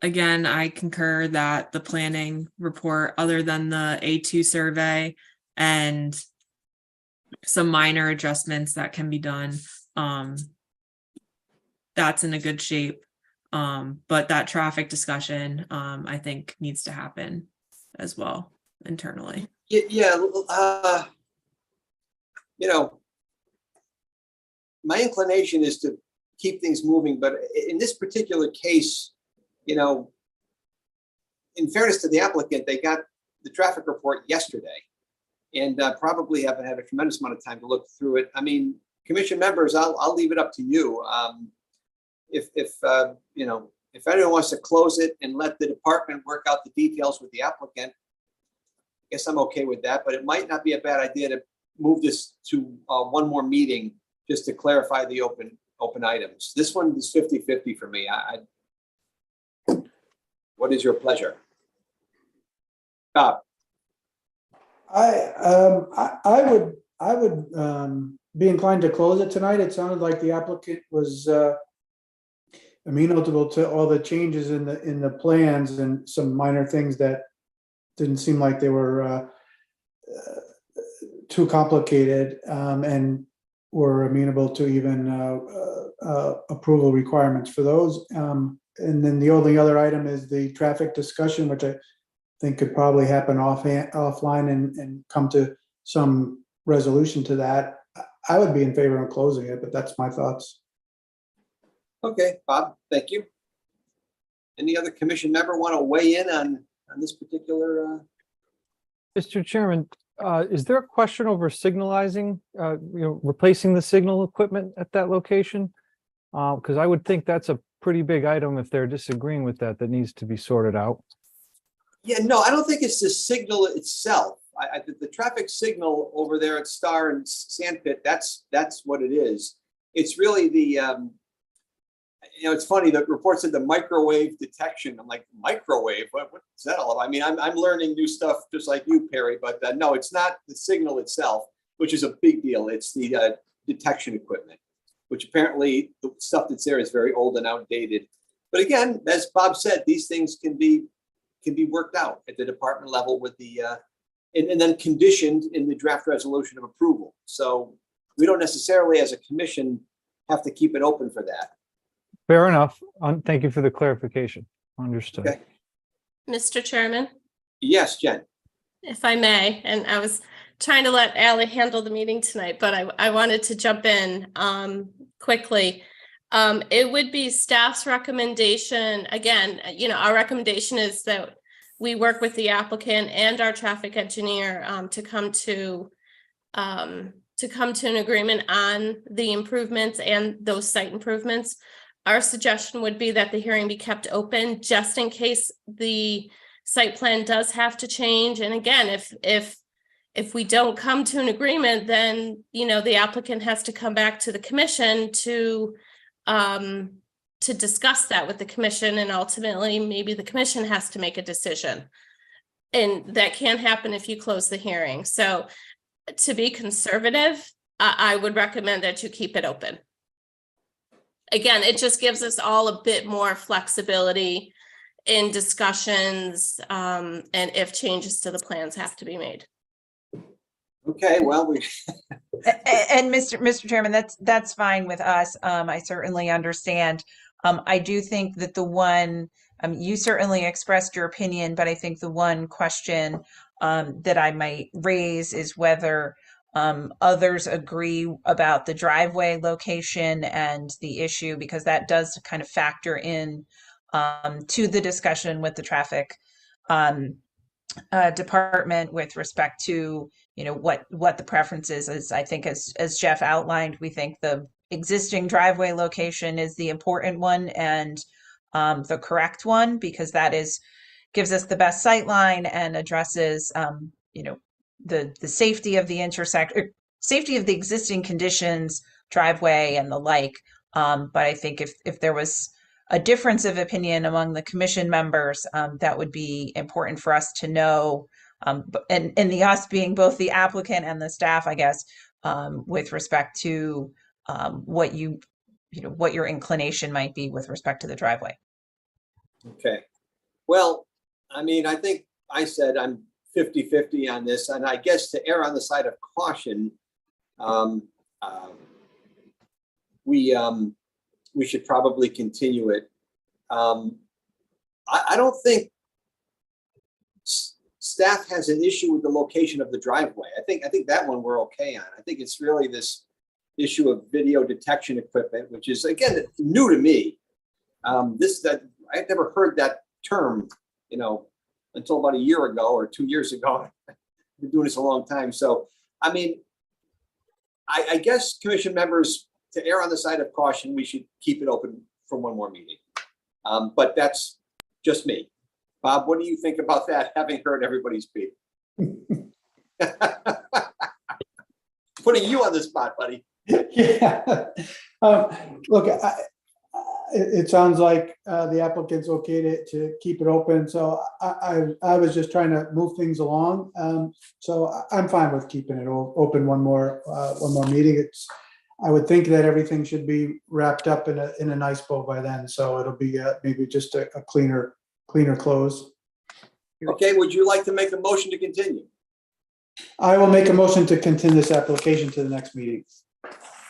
Again, I concur that the planning report, other than the A2 survey, and some minor adjustments that can be done. That's in a good shape. But that traffic discussion, I think needs to happen as well internally. Yeah, my inclination is to keep things moving, but in this particular case, in fairness to the applicant, they got the traffic report yesterday and probably haven't had a tremendous amount of time to look through it. I mean, commission members, I'll leave it up to you. If anyone wants to close it and let the department work out the details with the applicant, I guess I'm okay with that, but it might not be a bad idea to move this to one more meeting just to clarify the open items. This one is 50-50 for me. What is your pleasure? Bob? I would be inclined to close it tonight. It sounded like the applicant was amenable to all the changes in the plans and some minor things that didn't seem like they were too complicated, and were amenable to even approval requirements for those. And then the only other item is the traffic discussion, which I think could probably happen offline and come to some resolution to that. I would be in favor of closing it, but that's my thoughts. Okay, Bob, thank you. Any other commission member want to weigh in on this particular? Mr. Chairman, is there a question over signalizing, replacing the signal equipment at that location? Because I would think that's a pretty big item if they're disagreeing with that needs to be sorted out. Yeah, no, I don't think it's the signal itself. The traffic signal over there at Star and Sandpit, that's what it is. It's really the, it's funny, the report said the microwave detection. I'm like, microwave? What's that all about? I mean, I'm learning new stuff just like you, Perry, but no, it's not the signal itself, which is a big deal. It's the detection equipment, which apparently the stuff that's there is very old and outdated. But again, as Bob said, these things can be worked out at the department level with the, and then conditioned in the draft resolution of approval. So we don't necessarily, as a commission, have to keep it open for that. Fair enough. Thank you for the clarification. Understood. Okay. Mr. Chairman, Yes, Jen. if I may, and I was trying to let Ally handle the meeting tonight, but I wanted to jump in quickly. It would be staff's recommendation. Again, our recommendation is that we work with the applicant and our traffic engineer to come to an agreement on the improvements and those site improvements. Our suggestion would be that the hearing be kept open just in case the site plan does have to change. And again, if we don't come to an agreement, then, the applicant has to come back to the commission to discuss that with the commission, and ultimately maybe the commission has to make a decision. And that can happen if you close the hearing. So to be conservative, I would recommend that you keep it open. Again, it just gives us all a bit more flexibility in discussions, and if changes to the plans have to be made. Okay, well, And Mr. Chairman, that's fine with us. I certainly understand. I do think that the one, you certainly expressed your opinion, but I think the one question that I might raise is whether others agree about the driveway location and the issue, because that does kind of factor in to the discussion with the traffic department with respect to what the preference is. As I think as Jeff outlined, we think the existing driveway location is the important one and the correct one, because that gives us the best sight line and addresses the safety of the safety of the existing conditions, driveway and the like. But I think if there was a difference of opinion among the commission members, that would be important for us to know. And the us being both the applicant and the staff, I guess, with respect to what your inclination might be with respect to the driveway. okay. Well, I mean, I think I said I'm 50-50 on this, and I guess to err on the side of caution, we should probably continue it. I don't think staff has an issue with the location of the driveway. I think that one we're okay on. I think it's really this issue of video detection equipment, which is, again, new to me. I've never heard that term, until about a year ago or 2 years ago. I've been doing this a long time. So, I mean, I guess commission members, to err on the side of caution, we should keep it open for one more meeting. But that's just me. Bob, what do you think about that, having heard everybody speak? Putting you on the spot, buddy. Yeah. Look, it sounds like the applicant's okay to keep it open. So I was just trying to move things along. So I'm fine with keeping it open one more meeting. I would think that everything should be wrapped up in a nice bow by then. So it'll be maybe just a cleaner close. Okay, would you like to make a motion to continue? I will make a motion to continue this application to the next meeting.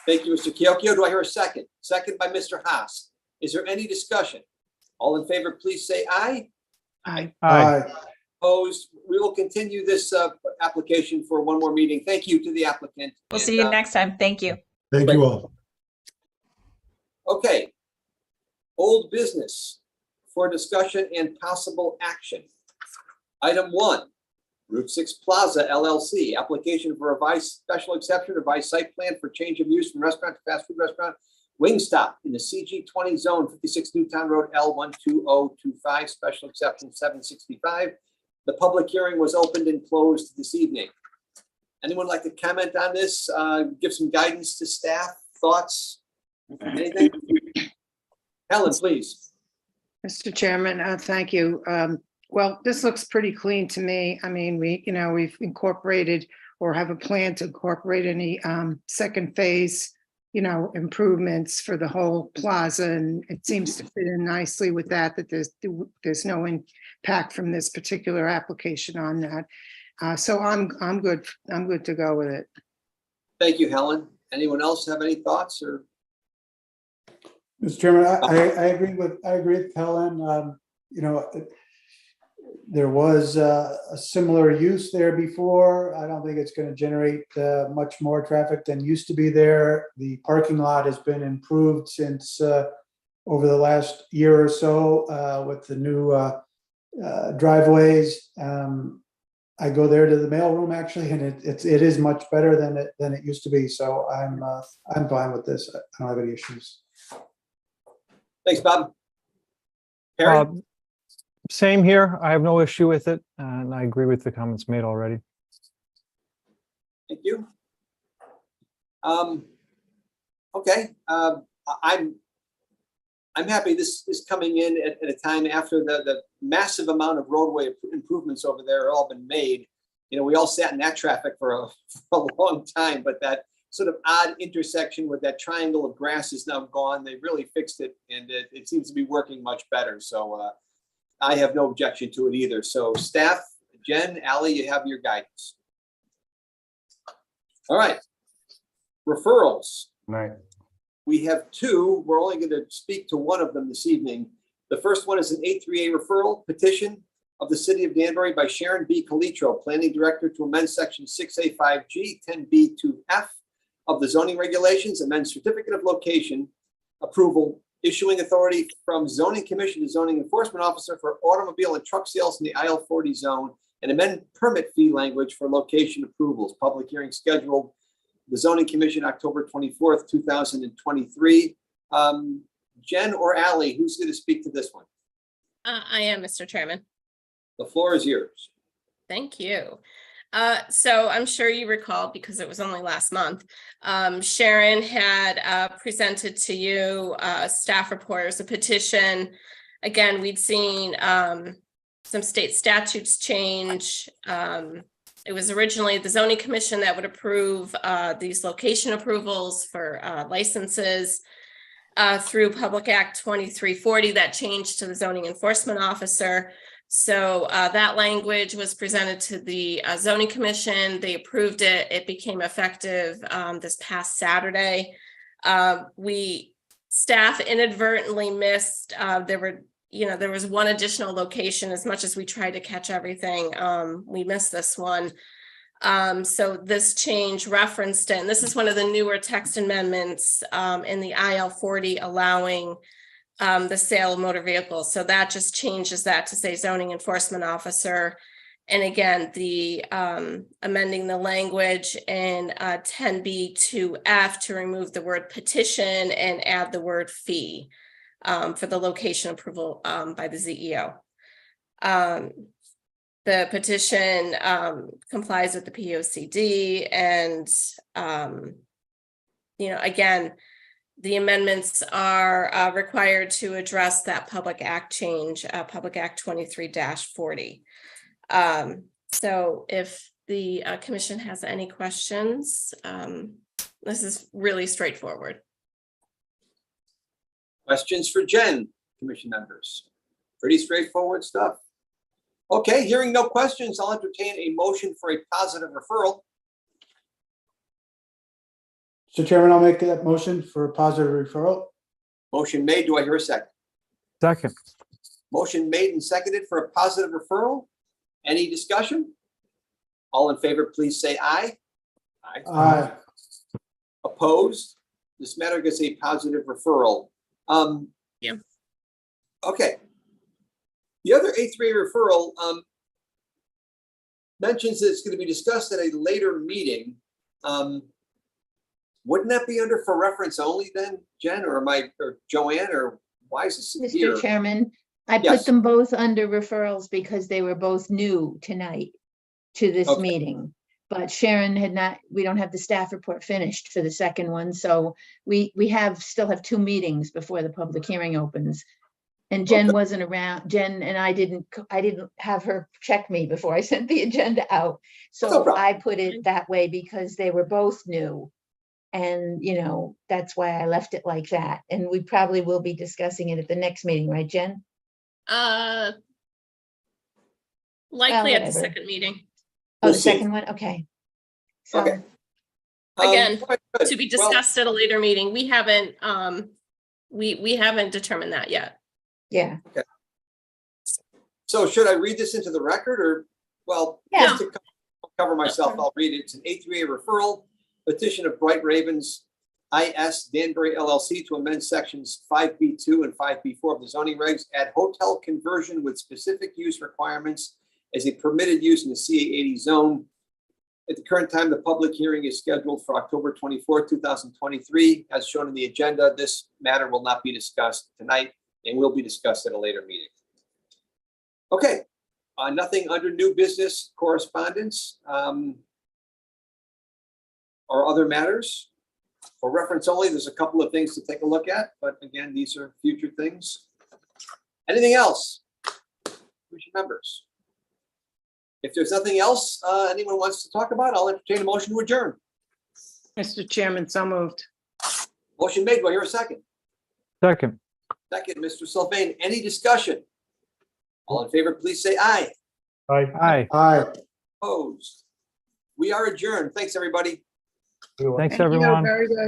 Thank you, Mr. Kiokio. Do I hear a second? Second by Mr. Haas. Is there any discussion? All in favor, please say aye. Aye. Aye. Opposed? We will continue this application for one more meeting. Thank you to the applicant. We'll And, see you next time. Thank you. Thank you all. Okay. Old business for discussion and possible action. Item 1, Route 6 Plaza LLC, application for revised special exception, revised site plan for change of use from restaurant to fast food restaurant, Wingstop in the CG20 zone, 56 Newtown Road, L12025, special exception 765. The public hearing was opened and closed this evening. Anyone like to comment on this? Give some guidance to staff, thoughts, anything? Helen, please. Mr. Chairman, thank you. Well, this looks pretty clean to me. I mean, we've incorporated or have a plan to incorporate any second phase, improvements for the whole plaza, and it seems to fit in nicely with that there's no impact from this particular application on that. So I'm good. I'm good to go with it. Thank you, Helen. Anyone else have any thoughts or? Mr. Chairman, I agree with Helen. There was a similar use there before. I don't think it's going to generate much more traffic than used to be there. The parking lot has been improved since over the last year or so with the new driveways. I go there to the mailroom actually, and it is much better than it used to be. So I'm fine with this. I don't have any issues. Thanks, Bob. Perry? Same here. I have no issue with it, and I agree with the comments made already. Thank you. Okay, I'm happy this is coming in at a time after the massive amount of roadway improvements over there have all been made. We all sat in that traffic for a long time, but that sort of odd intersection with that triangle of grass is now gone. They really fixed it, and it seems to be working much better. So I have no objection to it either. So staff, Jen, Ally, you have your guidance. All right. Referrals. Right. We have two. We're only going to speak to one of them this evening. The first one is an 838 referral petition of the City of Danbury by Sharon B. Calitro, Planning Director, to amend Section 6A5G 10B2F of the zoning regulations, amend certificate of location approval, issuing authority from Zoning Commission to Zoning Enforcement Officer for automobile and truck sales in the IL40 zone, and amend permit fee language for location approvals. Public hearing scheduled the Zoning Commission October 24th, 2023. Jen or Ally, who's going to speak to this one? I am, Mr. Chairman. The floor is yours. Thank you. So I'm sure you recall, because it was only last month, Sharon had presented to you staff reporters a petition. Again, we'd seen some state statutes change. It was originally the Zoning Commission that would approve these location approvals for licenses. Through Public Act 2340, that changed to the Zoning Enforcement Officer. So that language was presented to the zoning commission. They approved it. It became effective this past Saturday. Staff inadvertently missed, there was one additional location. As much as we tried to catch everything, we missed this one. So this change referenced it, and this is one of the newer text amendments in the IL 40 allowing the sale of motor vehicles. So that just changes that to say zoning enforcement officer. And again, the amending the language in 10B to F to remove the word petition and add the word fee for the location approval by the ZEO. The petition complies with the POCD, and again, the amendments are required to address that Public Act change, Public Act 23-40. So if the commission has any questions, this is really straightforward. Questions for Jen, commission members? Pretty straightforward stuff. Okay, hearing no questions, I'll entertain a motion for a positive referral. Mr. Chairman, I'll make that motion for a positive referral. Motion made. Do I hear a second? Second. Motion made and seconded for a positive referral. Any discussion? All in favor, please say aye. Aye. Opposed? This matter gets a positive referral. Yeah. Okay. The other A3 referral mentions that it's going to be discussed at a later meeting. Wouldn't that be under for reference only then, Jen, or Joanne, or why is this here? Mr. Chairman, I Yes. put them both under referrals because they were both new tonight to this Okay. meeting. But Sharon had not, we don't have the staff report finished for the second one, so we still have 2 meetings before the public hearing opens. And Jen Okay. wasn't around. Jen and I didn't have her check me before I sent the agenda out. No So problem. I put it that way because they were both new. And, that's why I left it like that. And we probably will be discussing it at the next meeting, right, Jen? Likely at the whatever. second meeting, Oh, We'll the see. second one? Okay. So, Okay. Again, all right, good. to be Well, discussed at a later meeting. We haven't, we haven't determined that yet. yeah. So should I read this into the record or, well, Yeah. just to cover myself, I'll read it. It's an A3A referral petition of Bright Ravens IS Danbury LLC to amend sections 5B2 and 5B4 of the zoning regs, add hotel conversion with specific use requirements as a permitted use in the CA80 zone. At the current time, the public hearing is scheduled for October 24, 2023. As shown in the agenda, this matter will not be discussed tonight and will be discussed at a later meeting. Okay, nothing under new business correspondence or other matters. For reference only, there's a couple of things to take a look at, but again, these are future things. Anything else? Commission members? If there's nothing else anyone wants to talk about, I'll entertain a motion to adjourn. Mr. Chairman, so moved. Motion made. Do I hear a second? Second. Second, Mr. Sylvain. Any discussion? All in favor, please say aye. Aye. Aye. Opposed? We are adjourned. Thanks, everybody. Thanks, Thank you. everyone. Very good.